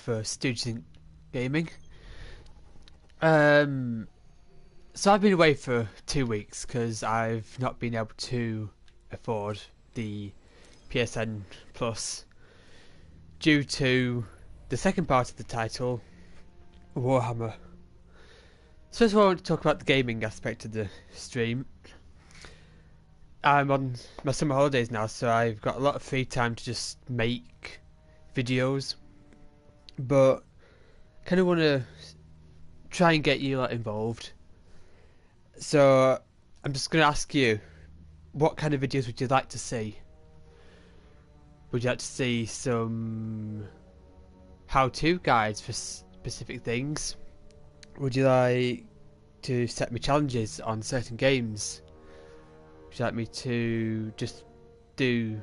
for Student Gaming. So I've been away for 2 weeks because I've not been able to afford the PSN Plus due to the second part of the title, Warhammer. So first of all, I want to talk about the gaming aspect of the stream. I'm on my summer holidays now, so I've got a lot of free time to just make videos, but kind of want to try and get you involved. So I'm just going to ask you, what kind of videos would you like to see? Would you like to see some how-to guides for specific things? Would you like to set me challenges on certain games? Would you like me to just do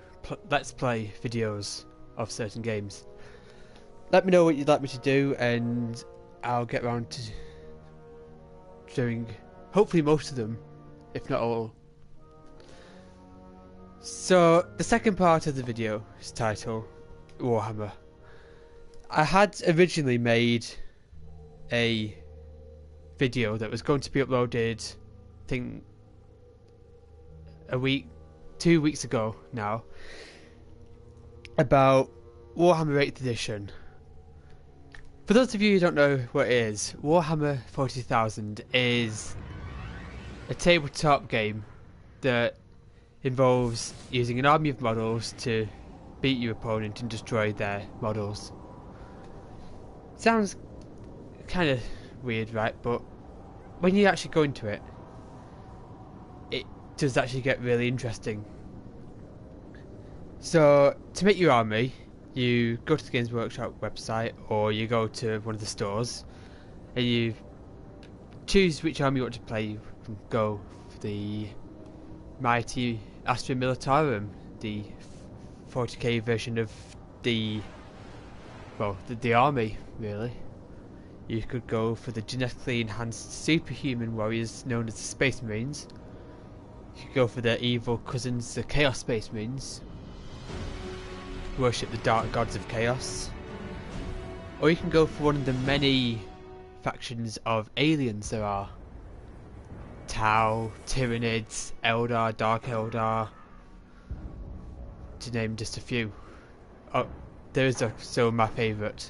let's play videos of certain games? Let me know what you'd like me to do, and I'll get around to doing hopefully most of them, if not all. So the second part of the video is titled Warhammer. I had originally made a video that was going to be uploaded, I think 2 weeks ago now, about Warhammer 8th edition. For those of you who don't know what it is, Warhammer 40,000 is a tabletop game that involves using an army of models to beat your opponent and destroy their models. Sounds kind of weird, right? But when you actually go into it, it does actually get really interesting. So to make your army, you go to the Games Workshop website, or you go to one of the stores and you choose which army you want to play. You can go for the mighty Astra Militarum, the 40k version of the army, really. You could go for the genetically enhanced superhuman warriors known as the Space Marines. You could go for their evil cousins, the Chaos Space Marines, who worship the dark gods of chaos. Or you can go for one of the many factions of aliens there are. Tau, Tyranids, Eldar, Dark Eldar, to name just a few. Oh, there is also my favourite,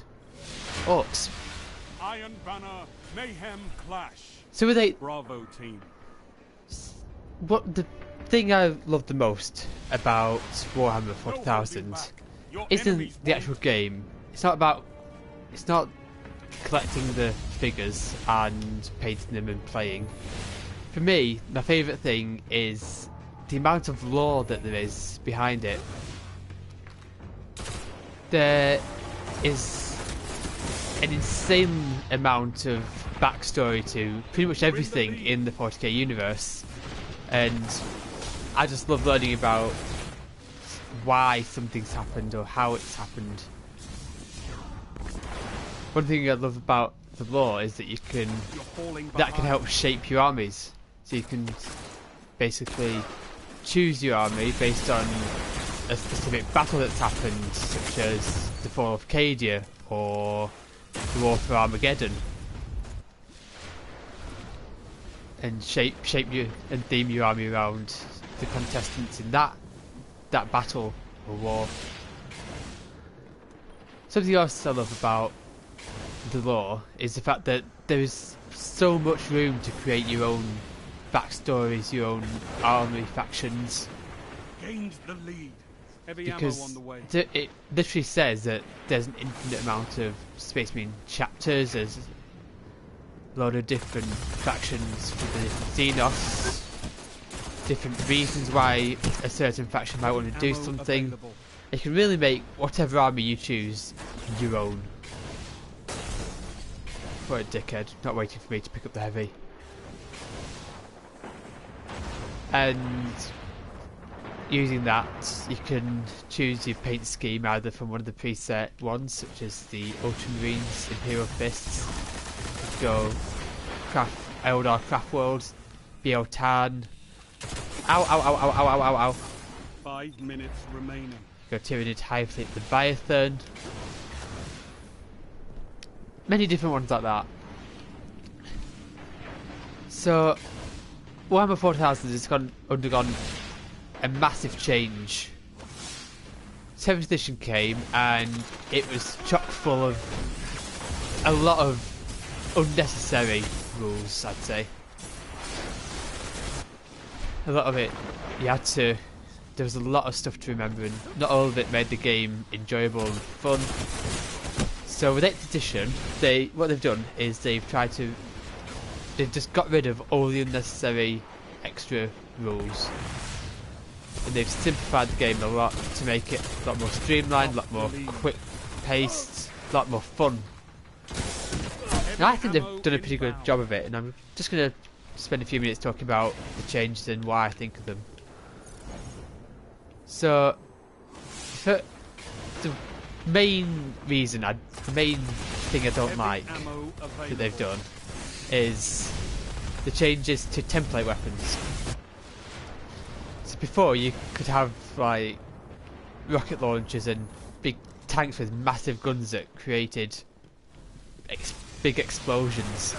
Orcs. Iron Banner, Mayhem Clash. So are they? Bravo team. What the thing I love the most about Warhammer 40,000 isn't the actual game. It's not collecting the figures and painting them and playing. For me, my favourite thing is the amount of lore that there is behind it. There is an insane amount of backstory to pretty much everything in the 40k universe, and I just love learning about why something's happened or how it's happened. One thing I love about the lore is that that can help shape your armies. So you can basically choose your army based on a specific battle that's happened, such as the Fall of Cadia or the War for Armageddon, and shape you and theme your army around the contestants in that battle or war. Something else I love about the lore is the fact that there is so much room to create your own backstories, your own army factions. Gained the lead. Heavy Because ammo on the way. it literally says that there's an infinite amount of Space Marine chapters. There's a lot of different factions for the different Xenos, different reasons why a certain faction might want to do something. Available. You can really make whatever army you choose your own. What a dickhead, not waiting for me to pick up the heavy. And using that, you can choose your paint scheme either from one of the preset ones, such as the Ultramarines, Imperial Fists. You could go Eldar Craft World, Biotan. Ow, ow, ow, ow, ow, ow, ow, ow. 5 minutes remaining. Go Tyranid Hive Fleet Leviathan. many different ones like that. So, Warhammer 4000 has undergone a massive change. 7th edition came and it was chock full of a lot of unnecessary rules, I'd say. A lot of it, there was a lot of stuff to remember, and not all of it made the game enjoyable and fun. So with 8th edition, what they've done is they've just got rid of all the unnecessary extra rules. And they've simplified the game a lot to make it a lot more streamlined, a lot more quick paced, a lot more fun. And I think they've done a pretty good job of it, and I'm just going to spend a few minutes talking about the changes and why I think of them. So, the main thing I don't like that they've done is the changes to template weapons. So before you could have like rocket launchers and big tanks with massive guns that created big explosions,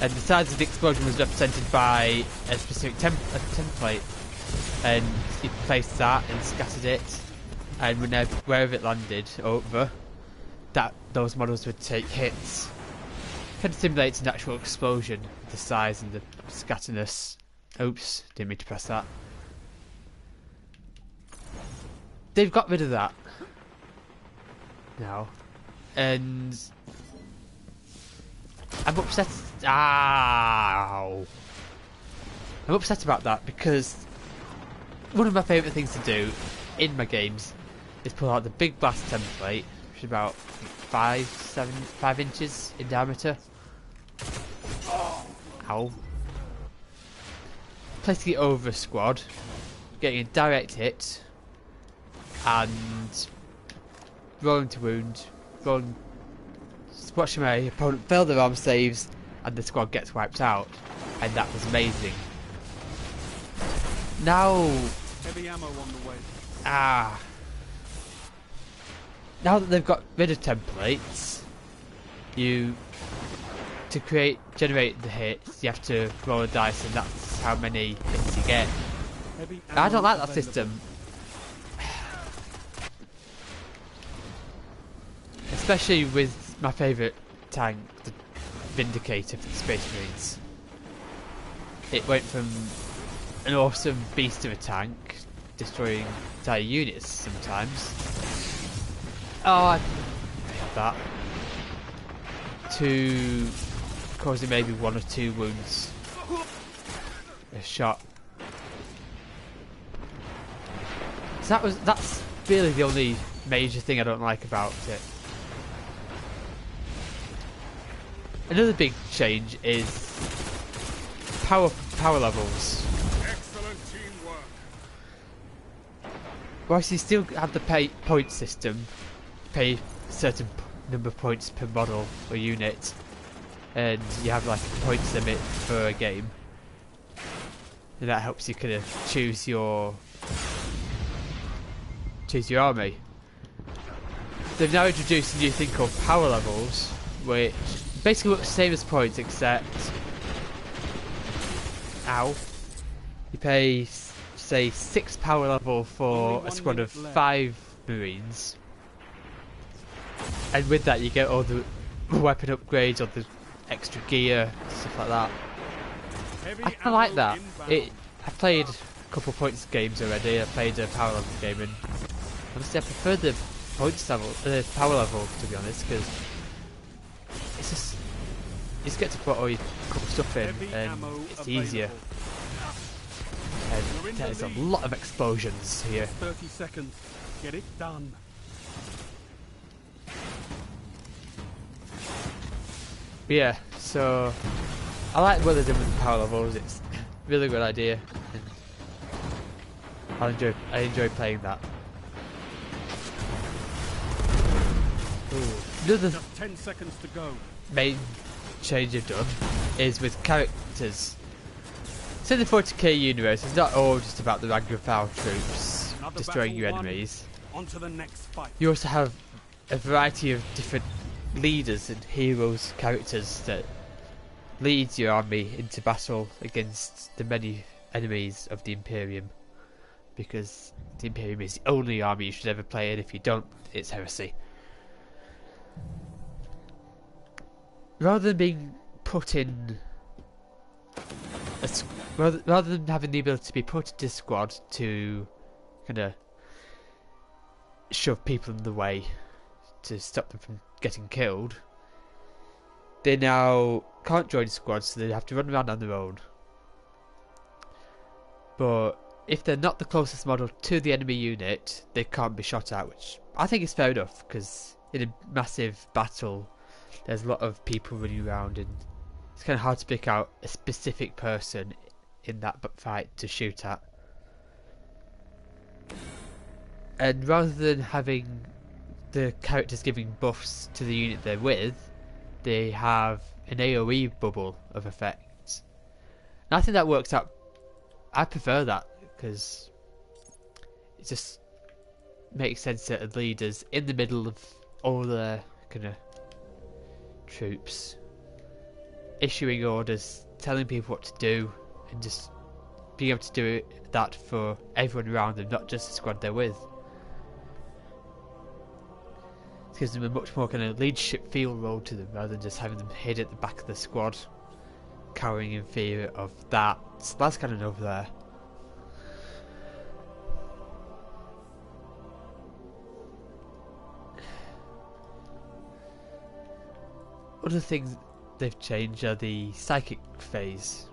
and the size of the explosion was represented by a specific template, and you placed that and scattered it, and wherever it landed over, those models would take hits. Kind of simulates an actual explosion, the size and the scatterness. Oops, didn't mean to press that. They've got rid of that now, and I'm upset. Ow! I'm upset about that because one of my favourite things to do in my games is pull out the big blast template, which is about 5 inches in diameter. Ow! Placing it over a squad, getting a direct hit, and rolling to wound, watching my opponent fail their arm saves, and the squad gets wiped out, and that was amazing. Now, Heavy ammo on the way. Now that they've got rid of templates, to generate the hits, you have to roll a dice, and that's how many hits you get. I don't like that system. Especially with my favourite tank, the Vindicator for the Space Marines. It went from an awesome beast of a tank, destroying entire units sometimes. Oh, I hate that. To causing maybe 1 or 2 wounds a shot. So that's really the only major thing I don't like about it. Another big change is power levels. Excellent teamwork. Whilst you still have the point system, pay a certain number of points per model or unit, and you have like a points limit for a game, and that helps you kind of choose your army. They've now introduced a new thing called power levels, which basically works the same as points, except you pay, say, 6 power level for a squad of 5 Marines, and with that you get all the weapon upgrades, all the extra gear, stuff like that. I kinda like that. I've played a couple points games already. I played a power level game, and honestly I prefer the power level, to be honest, because it's just, you just get to put all your cool stuff in, and it's easier. And there's a lot of explosions here. 30 seconds. Get it done. But yeah, so I like what they're doing with the power levels. It's a really good idea, and I enjoy playing that. Another Just 10 seconds to go. main change I've done is with characters. So in the 40k universe, it's not all just about the rank and file troops destroying your enemies. On to the next fight. You also have a variety of different leaders and heroes characters that lead your army into battle against the many enemies of the Imperium, because the Imperium is the only army you should ever play, and if you don't, it's heresy. Rather than being put in rather than having the ability to be put into a squad to kind of shove people in the way to stop them from getting killed, they now can't join squads, so they have to run around on their own. But if they're not the closest model to the enemy unit, they can't be shot at, which I think is fair enough, because in a massive battle there's a lot of people running around and it's kind of hard to pick out a specific person in that fight to shoot at. And rather than having the characters giving buffs to the unit they're with, they have an AoE bubble of effects. And I think that works out. I prefer that, because it just makes sense that a leader's in the middle of all their kind of troops, issuing orders, telling people what to do, and just being able to do that for everyone around them, not just the squad they're with. It gives them a much more kind of leadership feel role to them, rather than just having them hid at the back of the squad, cowering in fear of that last cannon over there. Other things they've changed are the psychic phase.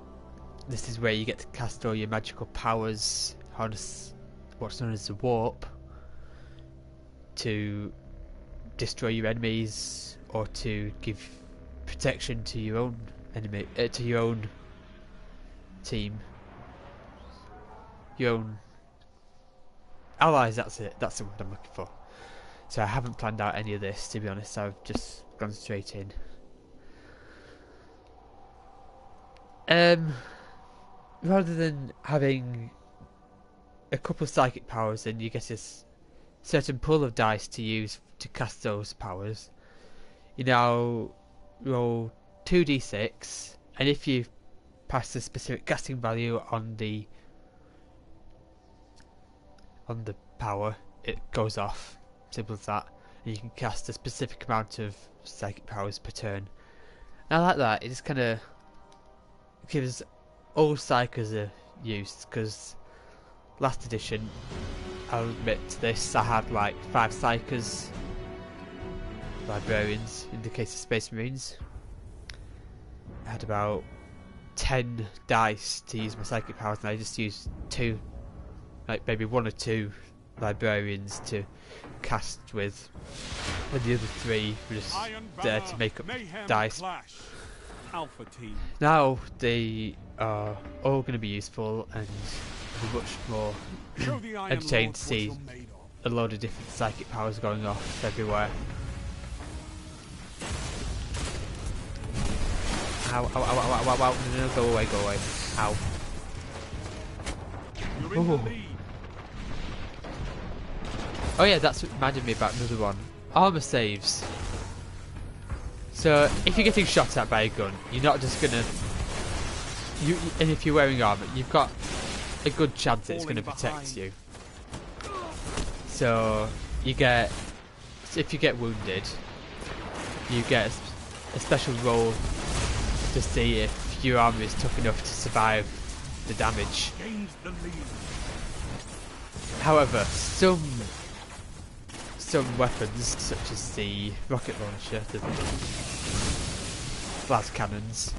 This is where you get to cast all your magical powers, harness what's known as the warp, to destroy your enemies or to give protection to your own enemy, to your own team, your own allies. That's it. That's the word I'm looking for. So I haven't planned out any of this, to be honest. I've just gone straight in. Rather than having a couple of psychic powers, and you get this certain pool of dice to use to cast those powers, you now roll 2d6, and if you pass the specific casting value on the power, it goes off. Simple as that. And you can cast a specific amount of psychic powers per turn. And I like that. It just kind of gives all psychers a use, because last edition, I'll admit to this, I had like 5 psychers, librarians in the case of Space Marines. I had about 10 dice to use my psychic powers, and I just used 2, like maybe 1 or 2 librarians to cast with, and the other 3 were just there to make up dice. Alpha team. Now they are all going to be useful, and it'll be much more entertaining to see a load of different psychic powers going off everywhere. Ow, ow, ow, ow, ow, ow, ow. No, go away, go away. Ow. Oh yeah, that's what reminded me about another one. Armour saves. So if you're getting shot at by a gun, you're not just gonna and if you're wearing armour, you've got a good chance that it's gonna protect you. So if you get wounded, you get a special roll to see if your armour is tough enough to survive the damage. However, some weapons, such as the rocket launcher, the las cannons,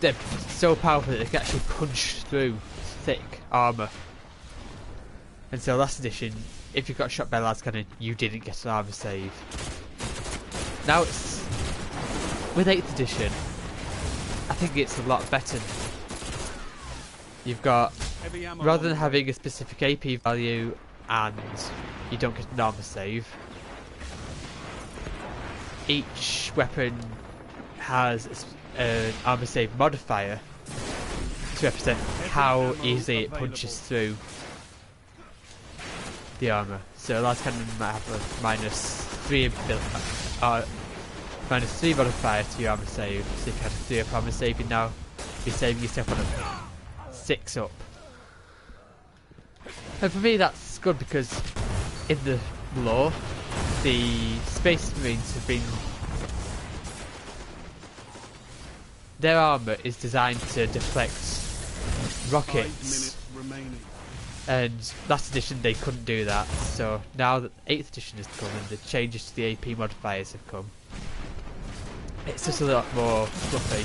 they're so powerful that they can actually punch through thick armour. And so last edition, if you got shot by a las cannon, you didn't get an armour save. Now it's with 8th edition, I think it's a lot better. You've got, rather than having a specific AP value and you don't get an armour save, each weapon has an armour save modifier to represent how easily it punches through the armour. So a las cannon might have a 3 minus 3 modifier to your armor save. So if you had a 3 up armor save, now you're saving yourself on a 6 up. And for me that's good because in the lore, the Space Marines have been... Their armour is designed to deflect rockets. And last edition they couldn't do that, so now that 8th edition has come and the changes to the AP modifiers have come, it's just a lot more fluffy.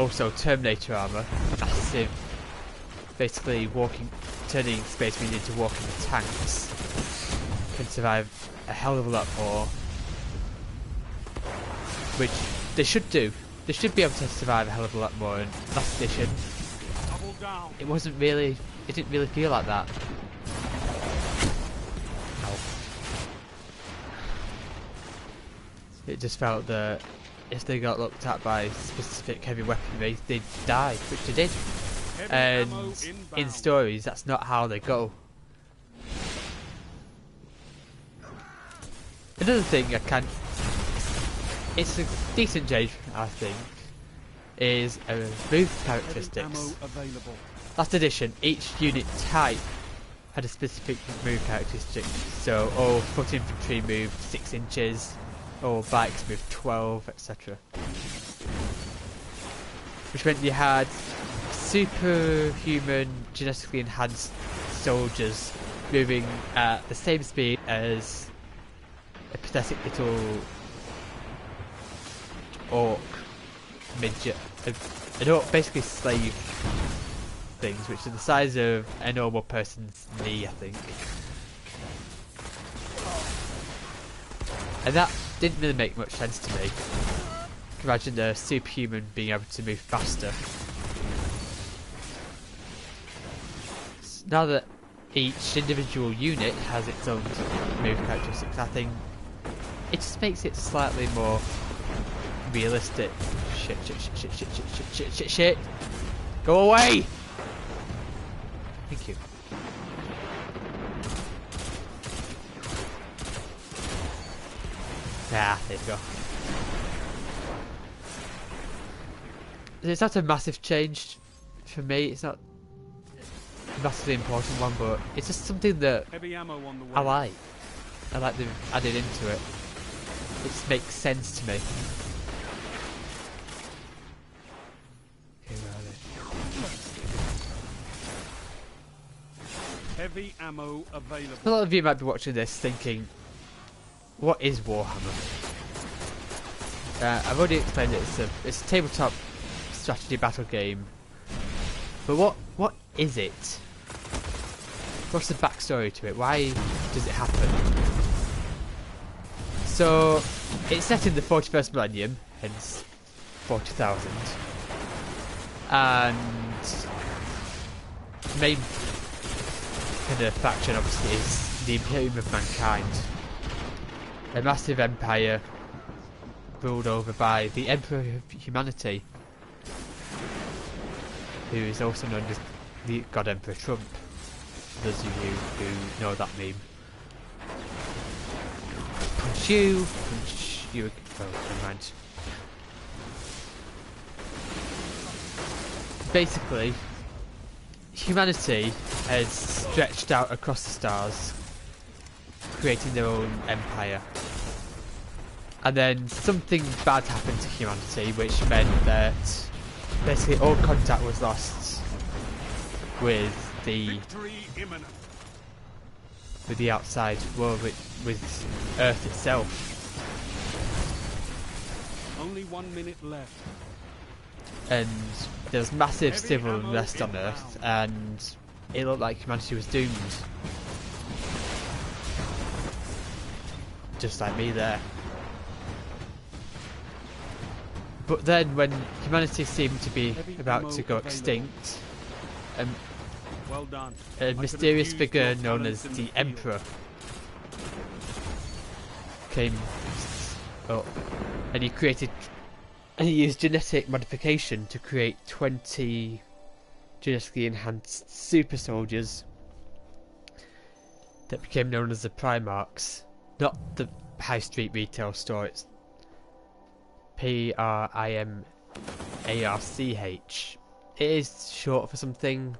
Also Terminator armour, massive, basically turning Space Marine into walking tanks, can survive a hell of a lot more, which they should do. They should be able to survive a hell of a lot more. In last edition, it didn't really feel like that. No. It just felt that if they got looked at by specific heavy weaponry, they'd die, which they did. And in stories, that's not how they go. Another thing it's a decent change, I think, is move characteristics. Last edition, each unit type had a specific move characteristic. So all foot infantry moved 6 inches, all bikes moved 12, etc. Which meant you had superhuman, genetically enhanced soldiers moving at the same speed as a pathetic little orc midget, an orc basically slave things, which are the size of a normal person's knee, I think. And that didn't really make much sense to me. Imagine a superhuman being able to move faster. Now that each individual unit has its own move characteristics, I think it just makes it slightly more realistic. Shit. Go away! Thank you. Ah, there you go. It's not a massive change for me, it's not a massively important one, but it's just something that I like. I like them added into it. It makes sense to me. Okay, where are they? Heavy ammo available. A lot of you might be watching this thinking, what is Warhammer? I've already explained it. It's a tabletop strategy battle game. But what is it? What's the backstory to it? Why does it happen? So it's set in the 41st millennium, hence 40,000, and the main kind of faction obviously is the Imperium of Mankind, a massive empire ruled over by the Emperor of Humanity, who is also known as the God Emperor Trump, for those of you who know that meme. Punch you, oh, never mind. Basically, humanity has stretched out across the stars, creating their own empire. And then something bad happened to humanity, which meant that basically all contact was lost with the outside world, with Earth itself. Only 1 minute left. And there was massive civil unrest on Earth, and it looked like humanity was doomed. Just like me there. But then when humanity seemed to be about to go extinct, Well done. a mysterious figure known as the Emperor came up, and he used genetic modification to create 20 genetically enhanced super soldiers that became known as the Primarchs. Not the high street retail store, it's Primarch. It is short for something.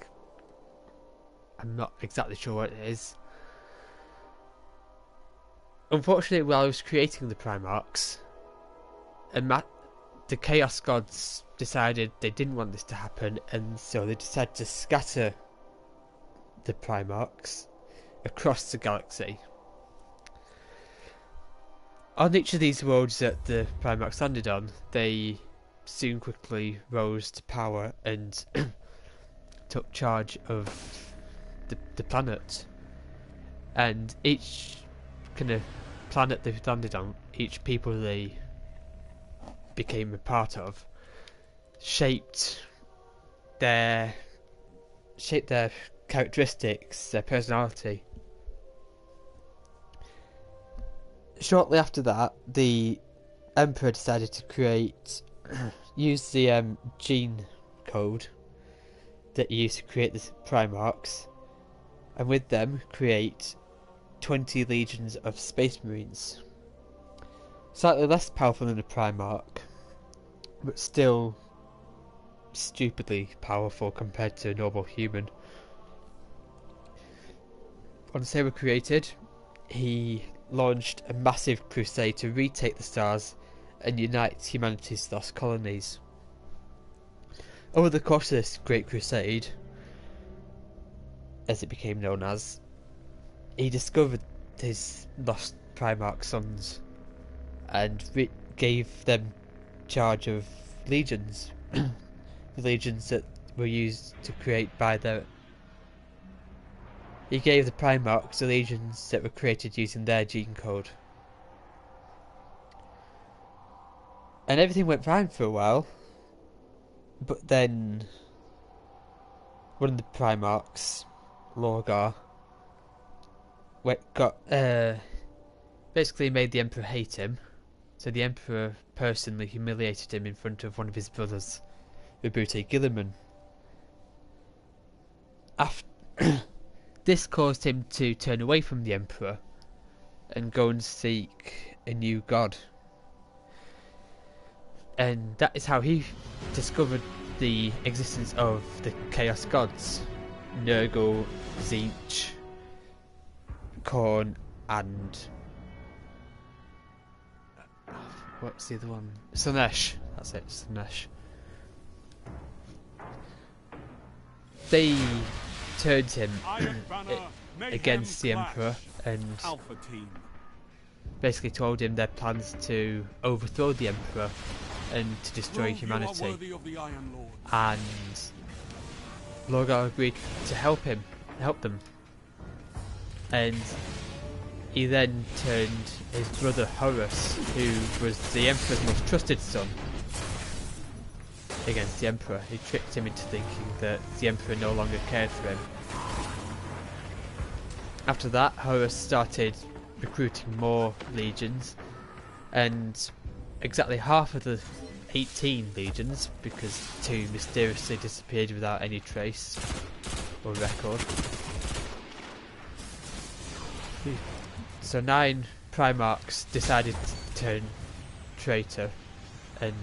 I'm not exactly sure what it is. Unfortunately, while I was creating the Primarchs, the Chaos Gods decided they didn't want this to happen, and so they decided to scatter the Primarchs across the galaxy. On each of these worlds that the Primarchs landed on, they soon quickly rose to power and took charge of the planet. And each kind of planet they've landed on, each people they became a part of, shaped their characteristics, their personality. Shortly after that, the Emperor decided to use the gene code that he used to create the Primarchs, and with them create 20 legions of Space Marines. Slightly less powerful than a Primarch, but still stupidly powerful compared to a normal human. Once they were created, he launched a massive crusade to retake the stars and unite humanity's lost colonies. Over the course of this great crusade, as it became known as, he discovered his lost Primarch sons and gave them charge of legions. The legions that were used to create by their... He gave the Primarchs the legions that were created using their gene code. And everything went fine for a while, but then one of the Primarchs, Lorgar, basically made the Emperor hate him. So the Emperor personally humiliated him in front of one of his brothers, Ubute Gilliman. This caused him to turn away from the Emperor and go and seek a new god. And that is how he discovered the existence of the Chaos Gods, Nurgle, Tzeentch, Khorne, and... what's the other one? Slaanesh. That's it, Slaanesh. They turned him against the Emperor and basically told him their plans to overthrow the Emperor and to destroy humanity. And Lorgar agreed to help them. And he then turned his brother Horus, who was the Emperor's most trusted son, against the Emperor. He tricked him into thinking that the Emperor no longer cared for him. After that, Horus started recruiting more legions, and exactly half of the 18 legions, because 2 mysteriously disappeared without any trace or record. So 9 Primarchs decided to turn traitor and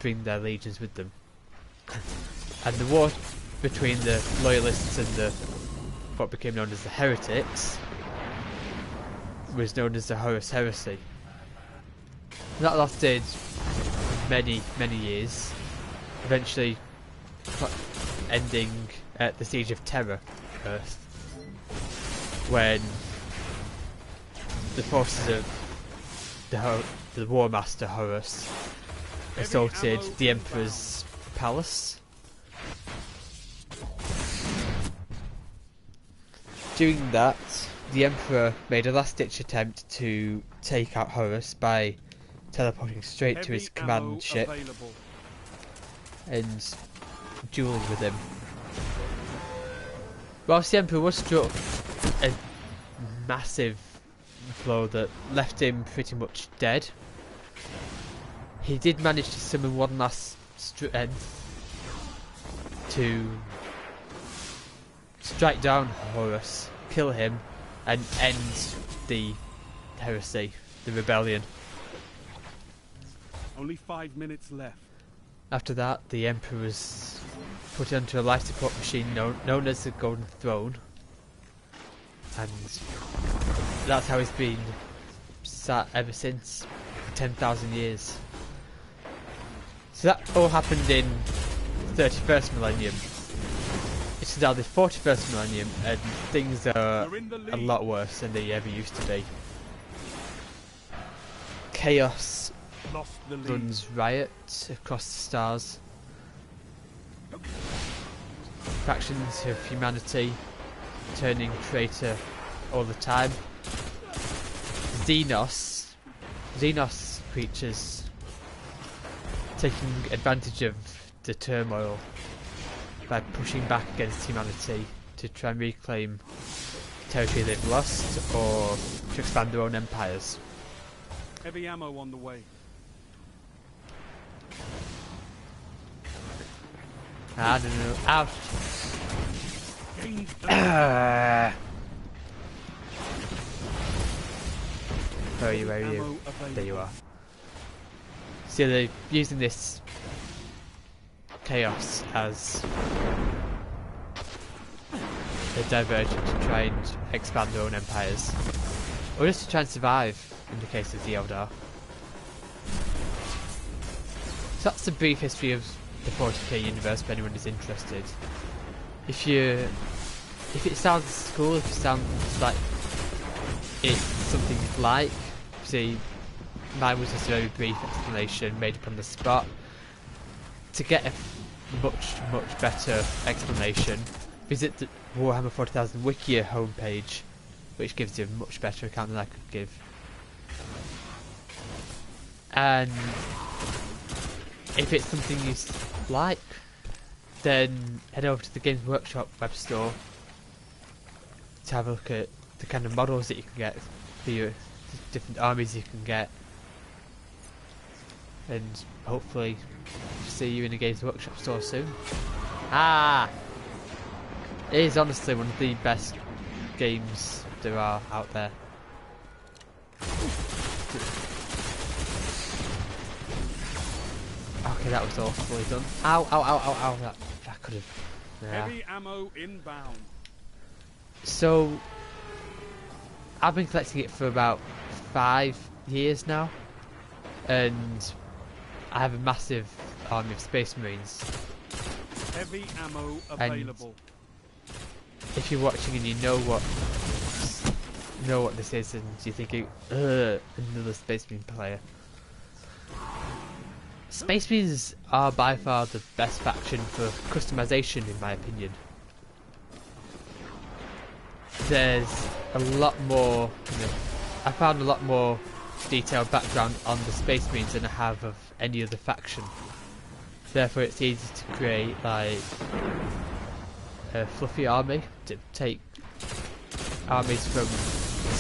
bring their legions with them. And the war between the loyalists and the what became known as the heretics was known as the Horus Heresy. That lasted many years, eventually ending at the Siege of Terra, Earth, when the forces of the War Master Horus assaulted the Emperor's palace. During that, the Emperor made a last-ditch attempt to take out Horus by teleporting straight to his command ship and dueling with him. Whilst the Emperor was struck a massive blow that left him pretty much dead, he did manage to summon one last strength to strike down Horus, kill him, and end the heresy, the rebellion. Only 5 minutes left. After that, the Emperor was put onto a life support machine known as the Golden Throne, and that's how he's been sat ever since, for 10,000 years. So that all happened in the 31st millennium. It's now the 41st millennium, and things are a lot worse than they ever used to be. Chaos runs riot across the stars. Factions of humanity turning traitor all the time. Xenos creatures taking advantage of the turmoil by pushing back against humanity to try and reclaim territory they've lost or to expand their own empires. Heavy ammo on the way. I don't know. Ouch. Where are you? Where are you? There you are. So they're using this chaos as a diversion to try and expand their own empires, or just to try and survive in the case of the Eldar. So that's a brief history of the 40k universe for anyone who's interested. If it sounds cool, if it sounds like it's something you'd like, see, mine was just a very brief explanation made up on the spot. To get a much better explanation, visit the Warhammer 40,000 Wikia homepage, which gives you a much better account than I could give. And if it's something you like, then head over to the Games Workshop web store to have a look at the kind of models that you can get for your different armies you can get, and hopefully see you in a Games Workshop store soon. It is honestly one of the best games there are out there. Okay, that was awfully done. Ow, ow, ow, ow, ow. That could have... Yeah. Heavy ammo inbound. So, I've been collecting it for about 5 years now, and I have a massive army of Space Marines. Heavy ammo available. And if you're watching and you know what this is, and you're thinking, another Space Marine player. Space Marines are by far the best faction for customization, in my opinion. There's a lot more, I found a lot more detailed background on the Space Marines than I have of any other faction. Therefore it's easy to create like a fluffy army, to take armies from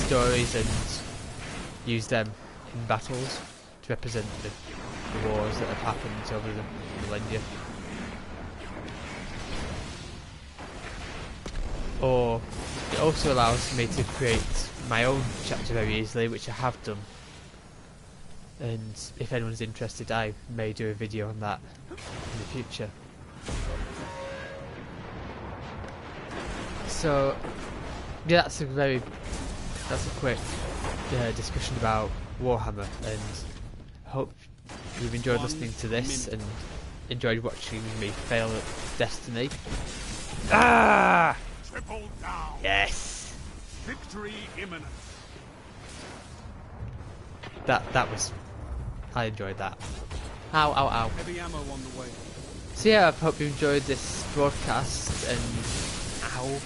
stories and use them in battles to represent the wars that have happened over the millennia. Or it also allows me to create my own chapter very easily, which I have done. And if anyone's interested, I may do a video on that in the future. So yeah, that's a quick discussion about Warhammer, and I hope you've enjoyed listening to this and enjoyed watching me fail at Destiny. Triple down. Yes. Victory imminent. That was... I enjoyed that. Ow, ow, ow. Heavy ammo on the way. So yeah, I hope you enjoyed this broadcast, and... Ow.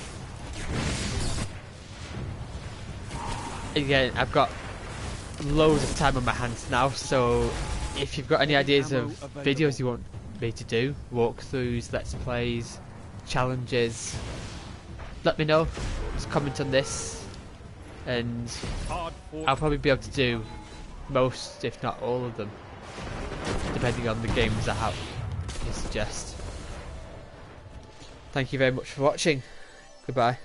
Again, I've got loads of time on my hands now, so if you've got any ideas of videos you want me to do, walkthroughs, let's plays, challenges, let me know. Just comment on this, and I'll probably be able to do most, if not all of them, depending on the games you suggest. Thank you very much for watching. Goodbye.